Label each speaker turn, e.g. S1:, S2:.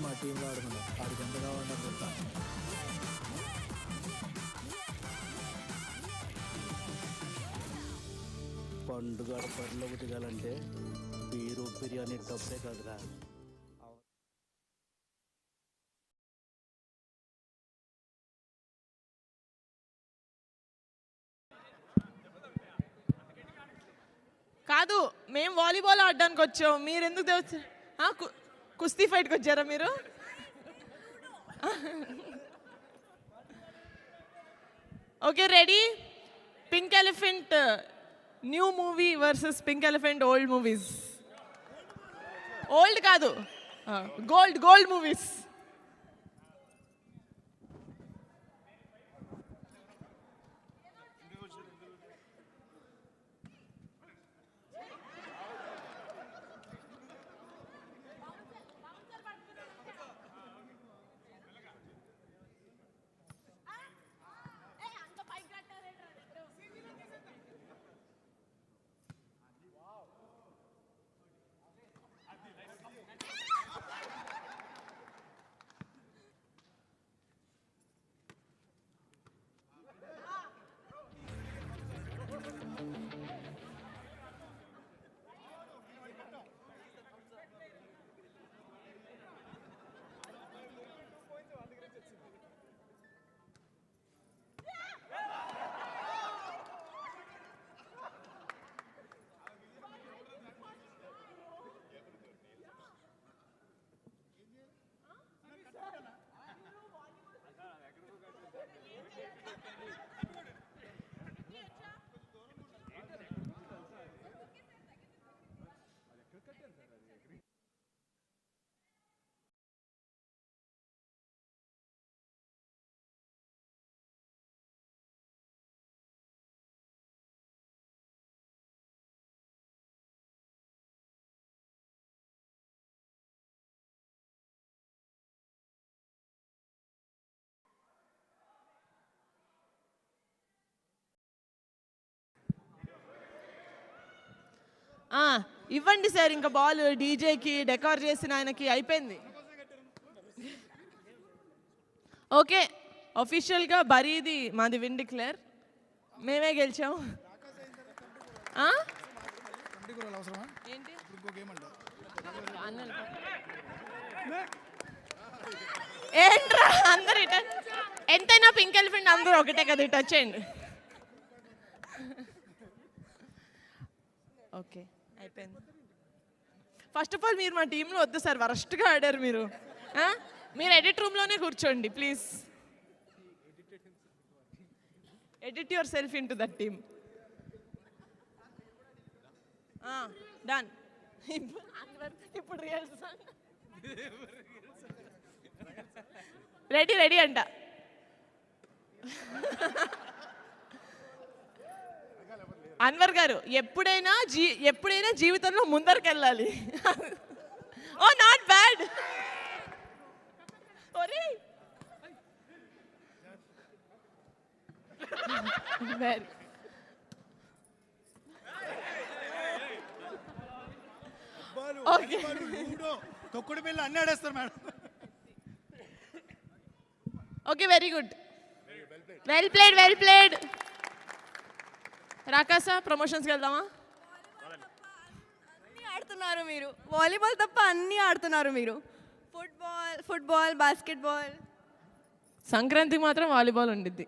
S1: మా టీంలో ఆడుతున్నాం. ఆడికి ఎంత కావాలని చెప్తా. పండుగ బరిలోకి దిగాలంటే బీరు బిర్యానీ డబ్బే కాదురా.
S2: కాదు, మేము వాలీబాల్ ఆడడానికి వచ్చాం. మీరు ఎందుకు వచ్చారు? కుస్తీ ఫైట్కి వచ్చారా మీరు? Okay, ready? Pink elephant new movie versus pink elephant old movies. Old కాదు, గోల్డ్ మూవీస్. ఇవ్వండి సార్, ఇంకా బాల్ డీజేకి డెకార్ చేసిన ఆయనకి అయిపోయింది. ఓకే, అఫీషియల్గా బరీది మాది విన్ డిక్లేర్. మేమే గెలిచాం. ఏంటి ఏంట్రా అందరు ఇట? ఎంతైనా పింక్ ఎలిఫెంట్ అందరూ ఒకటే కదా, ఇటు వచ్చేయండి. ఓకే, అయిపోయింది. ఫస్ట్ ఆఫ్ ఆల్ మీరు మా టీంలో వద్దు సార్, వరస్ట్గా ఆడారు మీరు. మీరు ఎడిట్ రూమ్లోనే కూర్చోండి please. Edit yourself into that team. Done. ఇప్పుడు రెడీ అంట. అన్వర్ గారు ఎప్పుడైనా జీవితంలో ముందరికి వెళ్ళాలి. Oh not bad.
S1: తొక్కుడు పిల్ల అన్నీ ఆడేస్తారు madam.
S2: Okay, very good, well played. రాకాస, ప్రమోషన్స్కి వెళ్దామా?
S3: అన్నీ ఆడుతున్నారు మీరు, వాలీబాల్ తప్ప అన్నీ ఆడుతున్నారు మీరు. Football, basketball.
S2: సంక్రాంతికి మాత్రం వాలీబాల్ ఉండిద్ది.